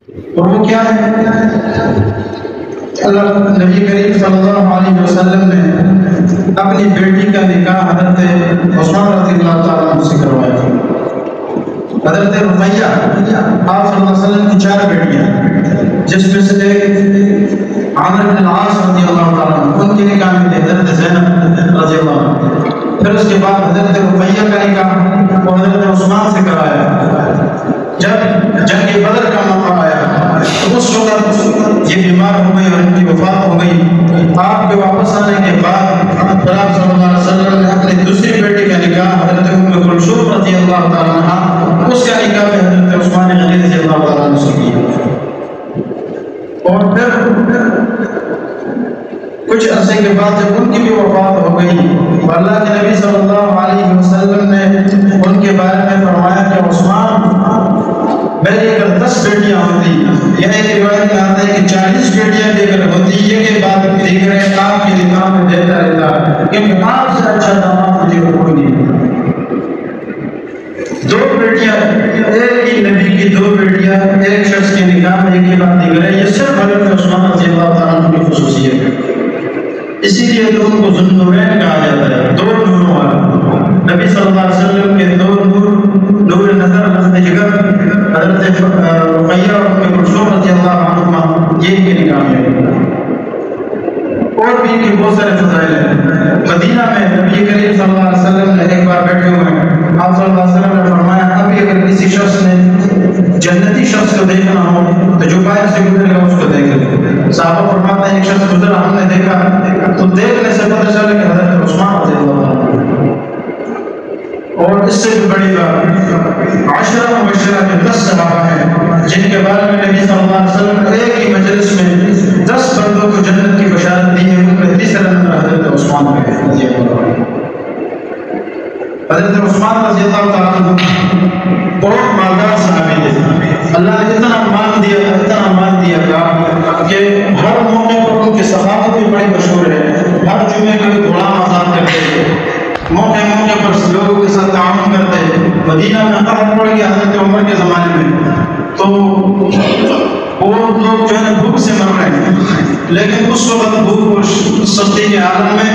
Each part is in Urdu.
اور وہ کیا ہے؟ اللہ نبی کریم صلی اللہ علیہ وسلم نے اپنی بیٹی کا نکاح حضرت عثمان رضی اللہ تعالیٰ عنہ سے کروایا تھا۔ حضرت رقیہ آپ صلی اللہ علیہ وسلم کی 4 بیٹیاں، جس میں سے ایک عامر بن العاص رضی اللہ تعالیٰ عنہ، ان کے نکاح میں تھے حضرت زینب رضی اللہ عنہ۔ پھر اس کے بعد حضرت رقیہ کا نکاح وہ حضرت عثمان سے کرایا۔ جب جنگ بدر کا موقع آیا تو اس وقت یہ بیمار ہو گئی اور ان کی وفات ہو گئی۔ آپ کے واپس آنے کے بعد آپ صلی اللہ علیہ وسلم نے اپنی دوسری بیٹی کا نکاح حضرت ام کلثوم رضی اللہ تعالیٰ عنہ، اس کا نکاح بھی حضرت عثمان غنی رضی اللہ تعالیٰ عنہ سے کیا۔ اور پھر کچھ عرصے کے بعد جب ان کی بھی وفات ہو گئی، اللہ کے نبی صلی اللہ علیہ وسلم نے ان کے بارے میں فرمایا کہ عثمان میری اگر 10 بیٹیاں ہوتی، یا ایک روایت میں آتا ہے کہ 40 بیٹیاں بھی اگر ہوتی، یہ کے بعد دیکھ رہے آپ کے نکاح میں دیتا رہتا، کیونکہ آپ سے اچھا داماد مجھے کوئی نہیں۔ 2 بیٹیاں، ایک ہی نبی کی 2 بیٹیاں ایک شخص کے نکاح میں ایک کے بعد دیکھ رہے، یہ صرف حضرت عثمان رضی اللہ تعالیٰ عنہ کی خصوصیت ہے۔ اسی لیے تو ان کو ذوالنورین کہا جاتا ہے، 2 نوروں والا۔ نبی صلی اللہ علیہ وسلم کے 2 نور، نور نظر، نظر جگر، حضرت رقیہ اور ام کلثوم رضی اللہ عنہما، یہ ان کے نکاح میں۔ اور بھی ان کے بہت سارے فضائل ہیں۔ مدینہ میں نبی کریم صلی اللہ علیہ وسلم نے ایک بار بیٹھے ہوئے ہیں، آپ صلی اللہ علیہ وسلم نے فرمایا ابھی اگر کسی شخص نے جنتی شخص کو دیکھنا ہو تو جو باہر سے گزرے گا اس کو دیکھ لے۔ صحابہ فرماتے ہیں ایک شخص گزرا، ہم نے دیکھا تو دیکھنے سے پتہ چلا کہ حضرت عثمان رضی اللہ عنہ۔ اور اس سے بھی بڑی بات، 10 مبشرہ کے 10 صحابہ ہیں جن کے بارے میں نبی صلی اللہ علیہ وسلم نے ایک ہی مجلس میں 10 بندوں کو جنت کی بشارت دی ہے، ان میں تیسرا نمبر حضرت عثمان رضی اللہ عنہ۔ حضرت عثمان رضی اللہ تعالیٰ عنہ بہت مالدار صحابی تھے۔ اللہ نے اتنا مان دیا کہ ہر موقع پر ان کی سخاوت بھی بڑی مشہور ہے۔ ہر جمعے کو غلام آزاد کرتے، موقع پر لوگوں کے ساتھ تعاون کرتے۔ مدینہ میں قحط پڑ گیا حضرت عمر کے زمانے میں، تو وہ لوگ جو ہے بھوک سے مر رہے ہیں، لیکن اس وقت بھوک اور سختی کے عالم میں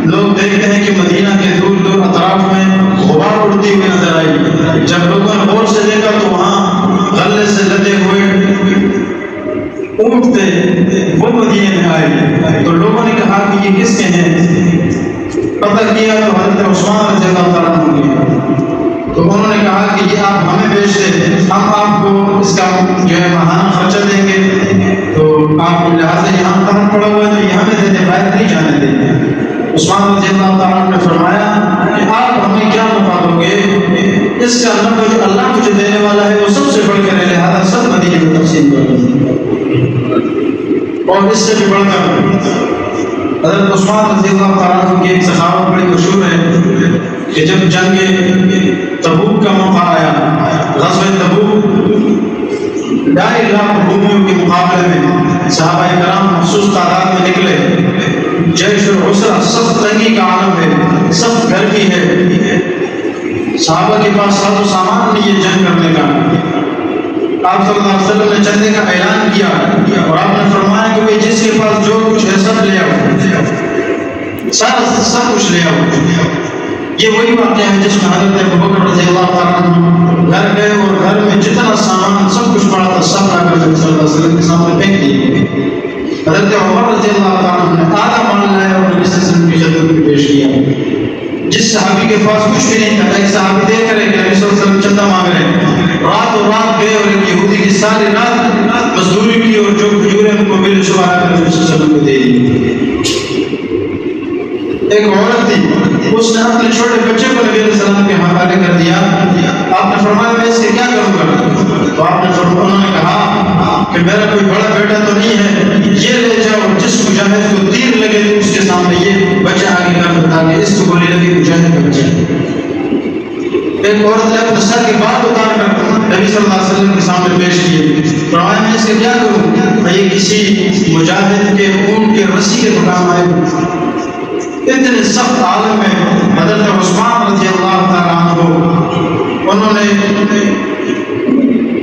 لوگ دیکھتے ہیں کہ مدینہ کے دور دور اطراف میں غبار اڑتی ہوئی نظر آئی۔ جب لوگوں نے غور سے دیکھا تو وہاں غلے سے لدے ہوئے اونٹ تھے، وہ مدینے میں آئے۔ تو لوگوں نے کہا کہ یہ کس کے ہیں؟ پتہ کیا تو حضرت عثمان رضی اللہ تعالیٰ عنہ کے۔ تو انہوں نے کہا کہ یہ آپ ہمیں بیچ دیں، ہم آپ کو اس کا جو ہے ماہانہ خرچہ دیں گے، تو آپ کو لہٰذا یہاں قحط پڑا ہوا ہے تو یہاں میں دے دیں، باہر نہیں جانے دیں۔ عثمان رضی اللہ تعالیٰ عنہ نے فرمایا کہ آپ ہمیں کیا نفع دو گے؟ اس کا نفع جو اللہ مجھے دینے والا ہے وہ سب سے بڑھ کر ہے، لہٰذا سب مدینے کو تقسیم کر دیں۔ اور اس سے بھی بڑھ کر حضرت عثمان رضی اللہ تعالیٰ عنہ کی ایک سخاوت بڑی مشہور ہے کہ جب جنگ تبوک کا موقع آیا، غزوہ تبوک، 2.5 لاکھ رومیوں کے مقابلے میں صحابہ کرام مخصوص تعداد میں نکلے۔ جیش العسرہ، سخت تنگی کا عالم ہے، سخت گرمی ہے، صحابہ کے پاس ساز و سامان نہیں ہے جنگ کرنے کا۔ آپ صلی اللہ علیہ وسلم نے چندے کا اعلان کیا اور آپ نے فرمایا کہ بھئی جس کے پاس جو کچھ ہے سب لے آؤ، سب کچھ لے آؤ۔ یہ وہی واقعہ ہے جس میں حضرت ابوبکر رضی اللہ تعالیٰ عنہ گھر گئے اور گھر میں جتنا سامان سب کچھ پڑا تھا سب لا کر نبی صلی اللہ علیہ وسلم کے سامنے پھینک دیے۔ حضرت عمر رضی اللہ تعالیٰ عنہ نے آدھا مال لائے اور نبی صلی اللہ علیہ وسلم کی خدمت میں پیش کیا۔ جس صحابی کے پاس کچھ بھی نہیں تھا، ایک صحابی دیکھ رہے کہ نبی صلی اللہ علیہ وسلم چندہ مانگ رہے ہیں، رات گئے اور ایک یہودی کی ساری رات مزدوری کی اور جو کھجوریں ان کو مل شمار کر نبی صلی اللہ علیہ وسلم کو دے دی۔ ایک عورت تھی، اس نے اپنے چھوٹے بچے کو نبی علیہ السلام کے حوالے کر دیا۔ آپ نے فرمایا میں اس سے کیا کروں گا؟ تو آپ نے انہوں نے کہا کہ میرا کوئی بڑا بیٹا تو نہیں ہے، یہ لے جاؤ، جس مجاہد کو تیر لگے تو اس کے سامنے یہ بچہ آگے کر دیتا کہ اس کو گولی لگی مجاہد بچہ۔ ایک عورت نے اپنے سر کے بال اتار کر نبی صلی اللہ علیہ وسلم کے سامنے پیش کیے۔ فرمایا میں اس کے کیا کروں؟ یہ کسی مجاہد کے اونٹ کے رسی کے مقام آئے۔ اتنے سخت عالم میں حضرت عثمان رضی اللہ تعالیٰ عنہ انہوں نے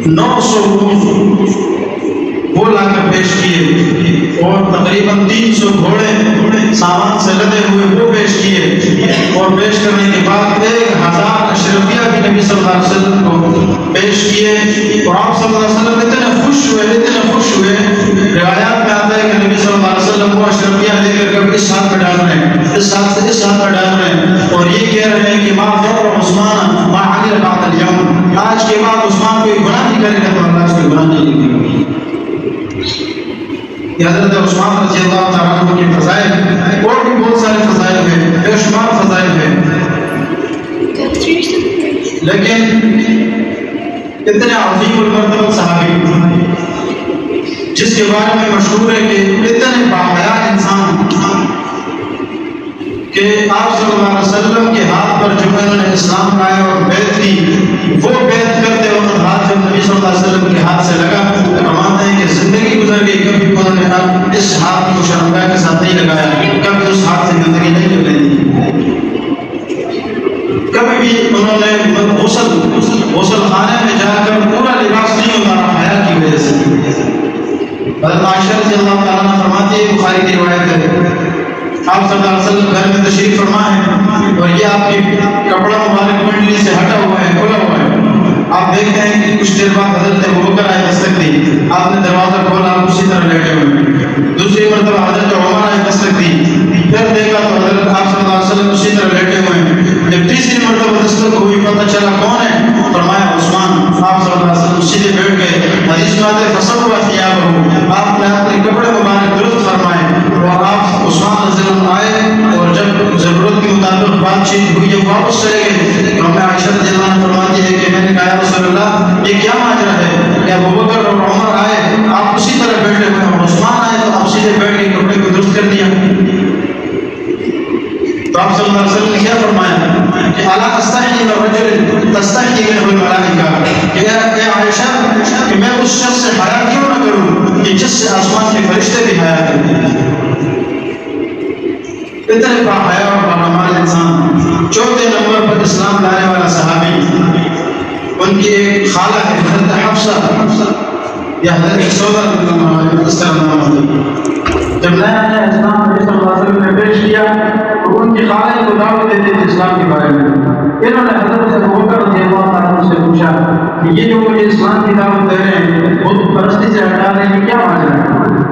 900 اونٹ گھوڑے سامان سے لدے ہوئے وہ پیش کیے، اور پیش کرنے کے بعد 1000 اشرفیہ بھی نبی صلی اللہ علیہ وسلم کو پیش کیے، اور آپ صلی اللہ علیہ وسلم اتنے خوش ہوئے، روایات میں آتا ہے کہ نبی صلی اللہ علیہ وسلم وہ اشرفیہ لے کر کب اس ہاتھ میں ڈال رہے ہیں، اس ہاتھ سے اس ہاتھ میں ڈال رہے ہیں، اور یہ کہہ رہے ہیں کہ ما ضر عثمان ما عمل بعد اليوم، آج کے بعد عثمان کوئی گناہ نہیں کرے گا تو اللہ اس کو گناہ نہیں دے گا۔ یہ حضرت عثمان رضی اللہ تعالیٰ عنہ کے فضائل، اور بھی بہت سارے فضائل ہیں، بے شمار فضائل ہیں، لیکن اتنے عظیم المرتبہ صحابی جس کے بارے میں مشہور ہے کہ اتنے باحیا انسان کہ آپ صلی اللہ علیہ وسلم کے ہاتھ پر جب انہوں نے اسلام لایا اور بیعت کی، وہ بیعت کرتے وقت ہاتھ جب نبی صلی اللہ علیہ وسلم کے ہاتھ سے لگا تو فرماتے ہیں کہ زندگی گزر گئی، کبھی انہوں نے اس ہاتھ کو شرمگاہ کے ساتھ نہیں لگایا، کبھی اس ہاتھ سے گندگی نہیں نکلی، کبھی بھی انہوں نے غسل خانے میں جا کر پورا لباس نہیں اتارا حیا کی وجہ سے۔ حضرت عائشہ رضی اللہ تعالیٰ عنہ فرماتی ہے، بخاری کی روایت ہے، آپ صلی اللہ علیہ وسلم گھر میں تشریف فرما ہے اور یہ آپ کی کپڑا مبارک منڈلی سے ہٹا ہوا ہے، کھلا ہوا ہے، آپ دیکھتے ہیں کہ کچھ دیر بعد حضرت ابوبکر آئے دستک دی، آپ نے دروازہ کھولا، آپ اسی طرح لیٹے ہوئے، دوسری مرتبہ حضرت عمر آئے دستک دی، پھر دیکھا تو حضرت آپ صلی اللہ علیہ وسلم اسی طرح لیٹے ہوئے ہیں، جب تیسری مرتبہ دستک ہوئی پتہ چلا کون ہے، فرمایا عثمان، آپ صلی اللہ علیہ وسلم سیدھے بیٹھ گئے، حدیث میں آتے فصبوا ثيابه، آپ نے اپنے کپڑے مبارک درست فرمائے، اور آپ عثمان رضی اللہ عنہ آئے، اور جب ضرورت کے مطابق بات چیت ہوئی جب واپس چلے گئے، تو ہمیں عائشہ رضی اللہ عنہ فرماتی ہے کہ میں نے کہا یا رسول اللہ یہ کیا ماجرا ہے کہ ابوبکر اور عمر آئے آپ اسی طرح بیٹھے ہوئے ہیں، عثمان آئے تو آپ سیدھے بیٹھ کے کپڑے کو درست کر دیا، تو آپ صلی اللہ علیہ وسلم نے کیا فرمایا کہ الا استحی من رجل تستحی منه الملائکہ، کہ اے عائشہ کہ میں اس شخص سے حیا کیوں نہ کروں کہ جس سے آسمان کے فرشتے بھی حیا کرتے ہیں۔ اتنے باحیا اور باکمال انسان، چوتھے نمبر پر اسلام لانے والا صحابی، ان کی ایک خالہ ہے حضرت حفصہ یا حضرت سودا رضی اللہ عنہا، اس کا نام ہے، جب نیا نیا اسلام نبی صلی اللہ علیہ وسلم نے پیش کیا تو ان کی خالہ کو دعوت دیتے تھے اسلام کے بارے میں، انہوں نے حضرت ابوبکر رضی اللہ تعالیٰ عنہ سے پوچھا کہ یہ جو مجھے اسلام کی دعوت دے رہے ہیں بت پرستی سے ہٹا رہے ہیں، کیا ماجرا ہے؟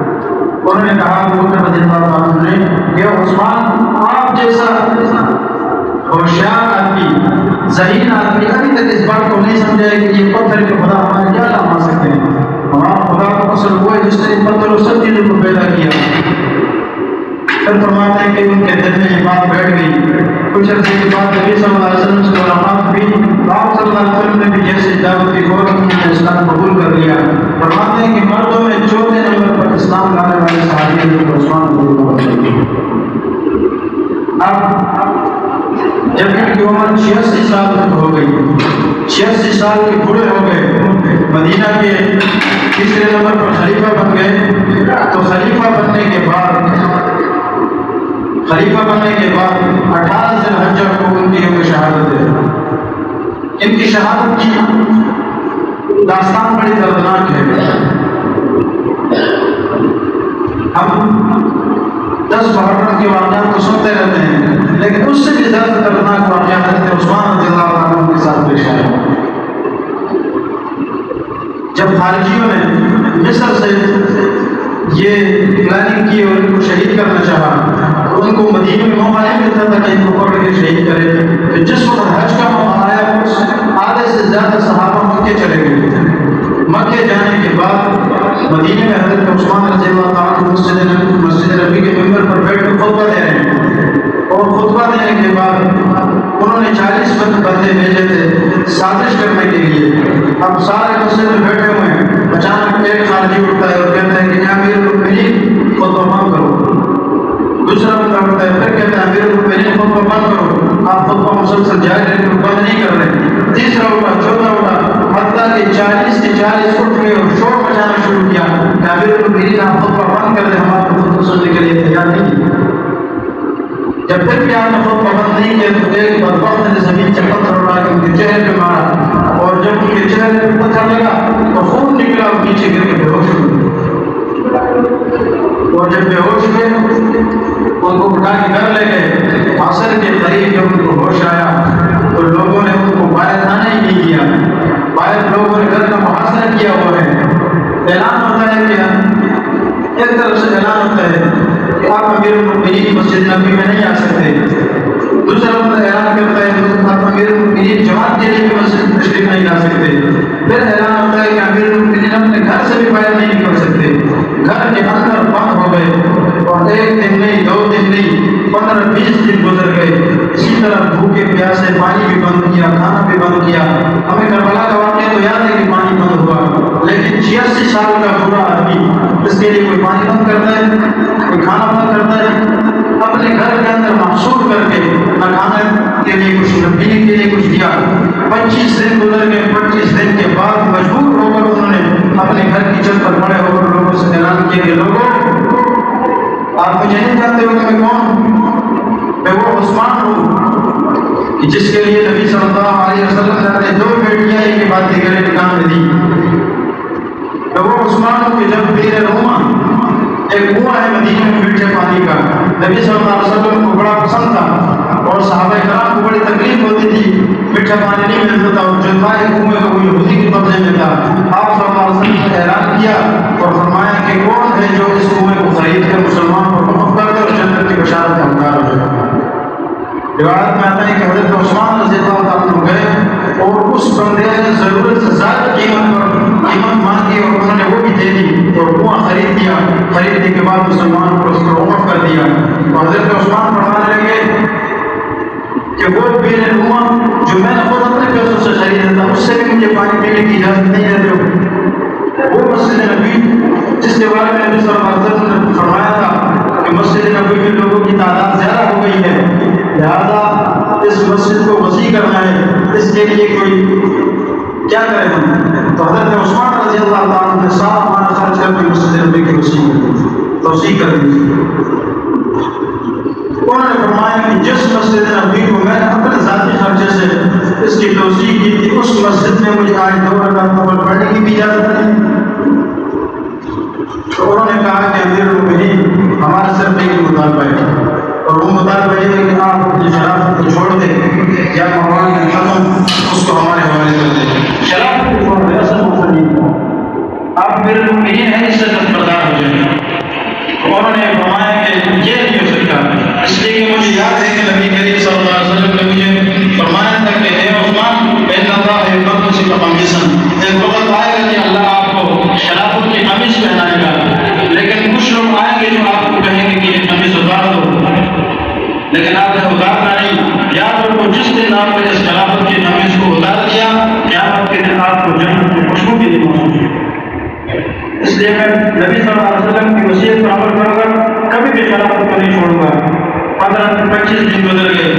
انہوں نے کہا ابوبکر رضی اللہ تعالیٰ عنہ نے کہ عثمان آپ جیسا ہوشیار آدمی، ذہین آدمی ابھی تک اس بات کو نہیں سمجھا ہے کہ یہ پتھر کے خدا ہمارے کیا کام آ سکتے ہیں، ہمارا خدا کو پسند ہوا ہے جس نے پتھر اور سب چیزوں کو پیدا کیا۔ پھر فرماتے ہیں کہ ان کے دل میں یہ بات بیٹھ گئی، کچھ عرصے کے بعد نبی صلی اللہ علیہ وسلم سے ملاقات ہوئی، آپ صلی اللہ علیہ وسلم نے بھی جیسے دعوت کی فوراً اسلام قبول کر لیا۔ فرماتے ہیں کہ مردوں میں چوتھے نمبر پر اسلام لانے والے صحابی حضرت عثمان رضی اللہ عنہ۔ اب جب ان کی عمر 86 سال تک ہو گئی، 86 سال کے بوڑھے ہو گئے، مدینہ کے تیسرے نمبر پر خلیفہ بن گئے، تو خلیفہ بننے کے بعد 18 ذی الحجہ کو ان کی یوم شہادت ہے۔ ان کی شہادت کی داستان بڑی دردناک ہے۔ ہم 10 محرم کے واقعات کو سنتے رہتے ہیں، لیکن اس سے بھی زیادہ دردناک واقعہ حضرت عثمان رضی اللہ عنہ کے ساتھ پیش آیا۔ جب خارجیوں نے مصر سے یہ پلاننگ کی اور ان کو شہید کرنا چاہا تو ان کو مدینے میں موقع نہیں ملتا تھا کہ ان کو پکڑ کے شہید کرے، تو جس وقت حج کا موقع آیا آدھے سے زیادہ صحابہ مکے چلے گئے۔ مکے جانے کے بعد مدینے میں حضرت عثمان رضی اللہ تعالیٰ عنہ مسجد نبی کے ممبر پر بیٹھ کر خطبہ دے رہے ہیں، اور خطبہ دینے کے بعد انہوں نے 40 بندے بھیجے تھے سازش کرنے کے لیے۔ اب سارے مسجد میں بیٹھے ہوئے ہیں، اچانک ایک خارجی اٹھتا ہے اور کہتا ہے کہ یا امیر المؤمنین خطبہ بند کرو۔ دوسرا بندہ اٹھتا ہے پھر کہتا ہے امیر المؤمنین خطبہ بند کرو، آپ خطبہ مسلسل جاری رکھیں، بند نہیں کر رہے۔ تیسرا اٹھا، چوتھا اٹھا، حتیٰ کہ 40 کے 40 اٹھ گئے اور شور مچانا شروع کیا کہ امیر المؤمنین آپ خطبہ بند کر دیں، ہمارے خطبہ سننے کے لیے تیار نہیں۔ جب پھر بھی آپ نے خطبہ بند نہیں کیا تو ایک بدبخت نے زمین سے پتھر اٹھا کے ان کے چہرے پہ مارا، اور جب ان کے چہرے پہ پتھر لگا تو خون نکلا اور نیچے گر کے بے ہوش ہوئے، اور جب بے ہوش ہوئے اٹھا کے گھر لے گئے. عصر کے قریب جب ان کو ہوش آیا تو لوگوں نے ان کو باہر آنے ہی نہیں کیا. باہر لوگوں نے گھر کا محاصرہ کیا ہوا ہے. اعلان ہوتا ہے کہ ایک طرف سے اعلان ہوتا ہے کہ آپ امیر المؤمنین مسجد نبوی میں نہیں آ سکتے. دوسرا بندہ اعلان کرتا ہے آپ امیر المؤمنین جماعت کے لیے بھی مسجد تشریف نہیں لا سکتے. پھر اعلان ہوتا ہے کہ امیر المؤمنین اپنے گھر سے بھی باہر نہیں نکل سکتے. گھر کے اندر بند ہو گئے اور ایک دن نہیں 2 دن نہیں 15-20 دن گزر گئے. اسی طرح بھوکے پیاسے پانی بھی بند کیا, کھانا بھی بند کیا. ہمیں کربلا کا واقعہ تو یاد ہے کہ پانی بند ہوا, لیکن 86 سال کا بوڑھا آدمی اس کے لیے کوئی پانی بند کرتا ہے, کوئی کھانا بند کرتا ہے؟ اپنے گھر کے اندر محصور کر کے نہ کھانے کے لیے کچھ نہ پینے کے لیے کچھ دیا. 25 دن گزر گئے. 25 دن کے بعد مجبور ہو کر انہوں نے اپنے گھر کی چھت پر کھڑے ہو کر لوگوں سے اعلان کیا کہ لوگوں آپ مجھے نہیں جانتے ہو کہ میں کون ہوں؟ میں وہ عثمان ہوں کہ جس کے لیے نبی صلی اللہ علیہ وسلم نے اپنے 2 بیٹیاں ایک کے بعد دیگر نکاح میں دی. میں وہ عثمان ہوں کہ جب بئر روما ایک کنواں ہے مدینے میں میٹھے پانی کا, نبی صلی اللہ علیہ وسلم کو بڑا پسند تھا اور صحابہ کرام کو بڑی تکلیف ہوتی تھی, میٹھا پانی نہیں ملتا تھا اور جو تھا ایک کنویں کا وہ یہودی کے قبضے میں تھا. آپ صلی اللہ علیہ وسلم نے اعلان کیا اور فرمایا کہ کون ہے جو اس کنویں کو خرید کر مسلمان کو وقف کر دے اور جنت کی بشارت کا حقدار ہو جائے. روایت میں آتا ہے کہ حضرت عثمان رضی اللہ عنہ گئے اور اس بندے نے ضرورت سے زیادہ قیمت مانگی اور انہوں نے وہ بھی دے دی اور کنواں خرید دیا. خریدنے کے بعد مسلمان کو اس کو وقف کر دیا. اور حضرت عثمان فرمانے لگے کہ وہ بئر روما جو میں نے خود اپنے پیسوں سے خریدا تھا اس سے بھی مجھے پانی پینے کی اجازت نہیں دیتے ہو. وہ مسجد نبوی جس کے بارے میں نبی صلی اللہ علیہ وسلم نے فرمایا تھا کہ مسجد نبوی میں لوگوں کی تعداد زیادہ ہو گئی ہے, لہذا اس مسجد کو وسیع کرنا ہے, اس کے لیے کوئی کیا کرے ہم؟ تو حضرت عثمان رضی اللہ عنہ نے صاف مال خرچ کر کے مسجد نبوی کی توسیع کر دی. انہوں نے فرمایا کہ جس مسجد نبوی کو میں نے اپنے ذاتی خرچے سے اس کی توسیع کی تھی اس مسجد میں مجھے آج 2 رکعت نفل پڑھنے کی بھی اجازت نہیں. تو انہوں نے کہا کہ امیر المؤمنین ہمارا صرف ایک مطالبہ ہے اور وہ مطالبہ یہ ہے کہ آپ اپنی شرافت کو چھوڑ دیں یا مولانا کا ختم اس کو ہمارے حوالے کر دیں. شرافت کو چھوڑ دیں, اصل مقصد نہیں تھا. آپ امیر المؤمنین ہیں, اس سے دستبردار ہو جائیں. انہوں نے فرمایا کہ یہ نہیں ہو سکتا, اس لیے کہ مجھے یاد ہے کہ نبی کریم صلی اللہ علیہ وسلم نے مجھے فرمایا تھا کہ اے عثمان ان اللہ یقبل سے قمیصا, ایک وقت آئے گا کہ اللہ آپ کو شرافت کی قمیص پہنائے گا, لیکن کچھ لوگ آئیں گے جو آپ کو کہیں گے کہ یہ قمیص اتار دو, لیکن آپ نے اتارنا نہیں. یاد رکھو جس دن آپ نے اس شرافت کی قمیص کو اتار دیا قیامت کے دن آپ کو جنت کی خوشبو بھی نہیں محسوس ہوگی. اس لیے میں نبی صلی اللہ علیہ وسلم کی وصیت پر عمل کروں گا, کبھی بھی شرافت کو نہیں چھوڑوں گا. 15-25 دن گزر گئے,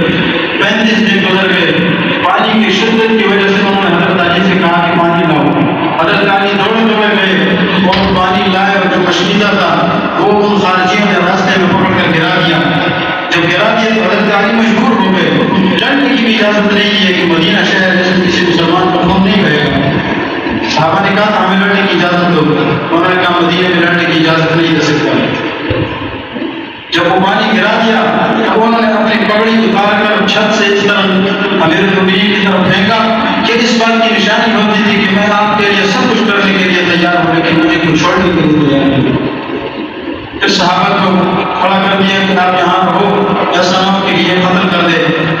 35 دن گزر گئے. پانی کی شدت کی وجہ سے انہوں نے حضرت علی سے کہا کہ پانی لاؤ. حضرت علی دوڑے گئے اور پانی لائے اور جو مشکیزہ تھا وہ ان خارجیوں نے راستے میں پکڑ کر گرا دیا. جب گرا دیا تو حضرت علی مجبور ہو گئے. لڑنے کی بھی اجازت نہیں ہے کہ مدینہ شہر جیسے کسی مسلمان کا خون نہیں بہے گا. صحابہ نے کہا ہمیں لڑنے کی اجازت دو. انہوں نے کہا مدینے میں لڑنے کی اجازت نہیں دے سکتا. جب وہ پانی گرا دیا تو انہوں نے اپنی پگڑی اتار کر چھت سے اس طرح امیر المؤمنین کی طرف پھینکا کہ اس بات کی نشانی ہوتی تھی کہ میں آپ کے لیے سب کچھ کرنے کے لیے تیار ہوں لیکن مجھے کچھ چھوڑنے کے لیے تیار نہیں. پھر صحابہ کو کھڑا کر دیا کہ آپ یہاں رہو, ایسا نہ ہو کہ یہ قتل کر دے.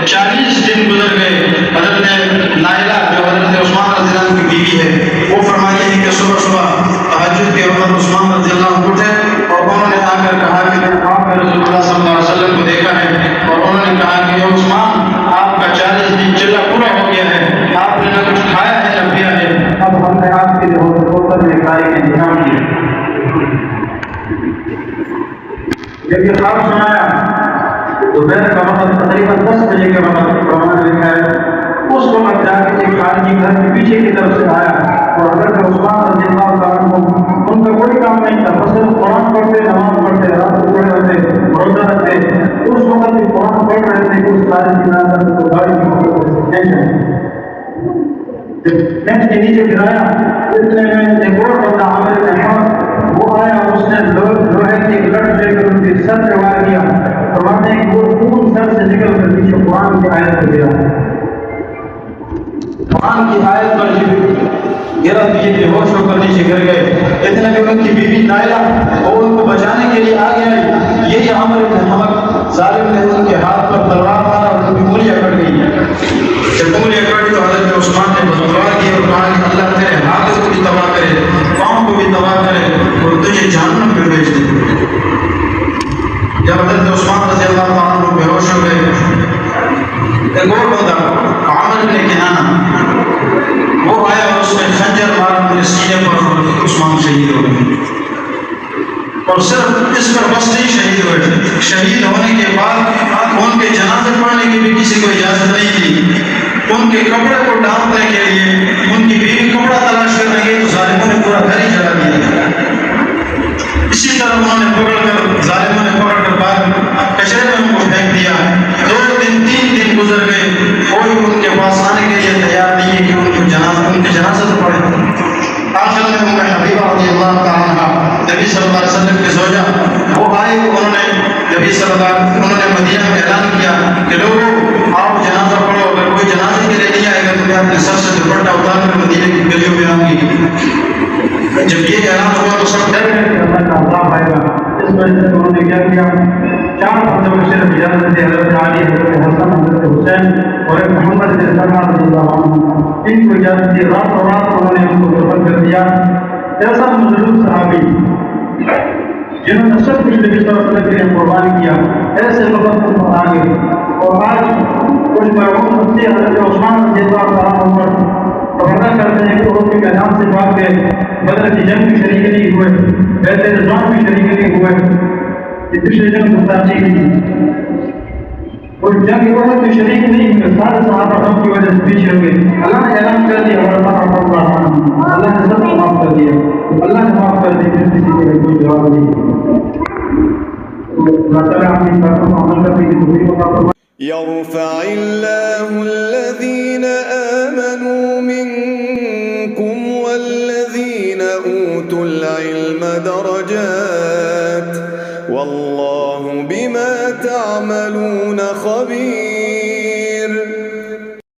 40 دن گزر گئے. حضرت نائلہ جو حضرت عثمان رضی اللہ عنہ کی بیوی ہے وہ فرماتی ہے کہ صبح تہجد کے وقت عثمان رضی اللہ عنہ اٹھے اور انہوں نے آ کر کہا کہ آپ نے رسول اللہ صلی اللہ علیہ وسلم کو دیکھا ہے, اور انہوں نے کہا کہ عثمان آپ کا 40 دن چلا پورا ہو گیا ہے, آپ نے نہ کچھ کھایا ہے نہ پیا ہے, اب ہم نے آپ کے لیے ہوٹل میں کھائے کے انتظام کیے. جب یہ خواب سنایا دوپہر کا وقت تقریباً 10 بجے کے وقت قرآن لکھا ہے. اس وقت جا کے ایک خارجی گھر کے پیچھے کی طرف سے آیا اور حضرت عثمان رضی اللہ عنہ ان کا کوئی کام نہیں تھا, بس قرآن پڑھتے, نماز پڑھتے, رات کو پڑھے رہتے, روزہ رکھتے. اس وقت بھی قرآن پڑھ رہے تھے کہ اس خارجی ناظر کو گاڑی کی کے نیچے گرایا. اتنے میں ایک اور بندہ عامر بن حفص وہ آیا اور اس نے لوہے کی ایک لٹ لے کر ان کے سر پہ وار کیا. فرماتے ہیں بیوی نائلہ وہ ان کو بچانے کے لیے آگے آئی، یہی عامر بن حمق ظالم نے ان کے ہاتھ پر تلوار مارا اور ان کی انگلیاں کٹ گئی۔ جب انگلیاں کٹ تو حضرت عثمان نے بددعا کی اور کہا کہ اللہ تیرے ہاتھ کو بھی تباہ کرے، پاؤں کو بھی تباہ کرے اور تجھے جہنم میں بھیج دے۔ جب حضرت عثمان رضی اللہ تعالیٰ عنہ بے ہوش ہو گئے، ایک اور بندہ عامر بن کنانہ وہ آیا اور اس نے خنجر مارا اپنے سینے پر، اور عثمان شہید ہو گئے۔ اور صرف اس پر بس نہیں شہید ہوئے، شہید ہونے کے بعد ان کے جنازے پڑھنے کی بھی کسی کو اجازت نہیں تھی۔ ان کے کپڑے کو ڈھانپنے کے لیے ان کی بیوی کپڑا تلاش کرنے گئی تو ظالموں نے پورا گھر ہی جلا دیا۔ اسی طرح انہوں نے پکڑ کر ظالموں نے پکڑ کر بعد کچرے میں ان کو پھینک دیا۔ 2 دن 3 دن گزر گئے، کوئی ان کے پاس آنے کے لیے تیار نہیں ہے کہ ان کے جنازہ تو پڑھے۔ آخر میں ان کا حبیبہ رضی اللہ تعالیٰ عنہ نبی صلی اللہ علیہ وسلم کے زوجہ وہ آئے، انہوں نے مدینہ میں اعلان کیا کہ لوگوں آپ جنازہ پڑھو، اگر کوئی جنازے کے لیے نہیں آئے گا تو میں اپنے سر سے دوپٹہ اتار کر مدینہ کی گلیوں میں آؤں گی۔ جب یہ اعلان ہوا تو سب ڈر گئے کہ اللہ کا عذاب آئے گا۔ اس وجہ سے انہوں نے کیا کیا، 4 بندوں کو صرف اجازت دی، حضرت علی، حضرت حسن، حضرت حسین اور ایک محمد بن سلمہ رضی اللہ عنہ، ان کو اجازت دی۔ راتوں رات انہوں نے ان کو دفن کر دیا۔ ایسا مظلوم صحابی جنہوں نے سب کچھ نبی صلی اللہ علیہ وسلم کے لیے قربان کیا، ایسے وقت پر آ گئے۔ اور آج کچھ مرحوم مفتی حضرت عثمان رضی اللہ تعالیٰ عنہ پر توقع کرتے ہیں کہ وہ کے میدان سے بھاگ گئے، بدر کی جنگ میں شریک نہیں ہوئے، بیت رضوان میں شریک نہیں ہوئے، یہ دوسری جنگ مستعجی کی اور جنگ احد میں شریک نہیں ہوئے، سارے صحابہ غم کی وجہ سے پیچھے ہو گئے۔ اللہ نے اعلان کر دیا، اللہ نے سب کو معاف کر دیا، اللہ نے معاف کر دیا، پھر کسی کے کوئی جواب نہیں۔ اللہ تعالیٰ اپنی باتوں کو عمل کرنے کی توفیق عطا فرمائے۔ يرفع الله الذين آمنوا منكم والذين أوتوا العلم درجات والله بما تعملون خبير۔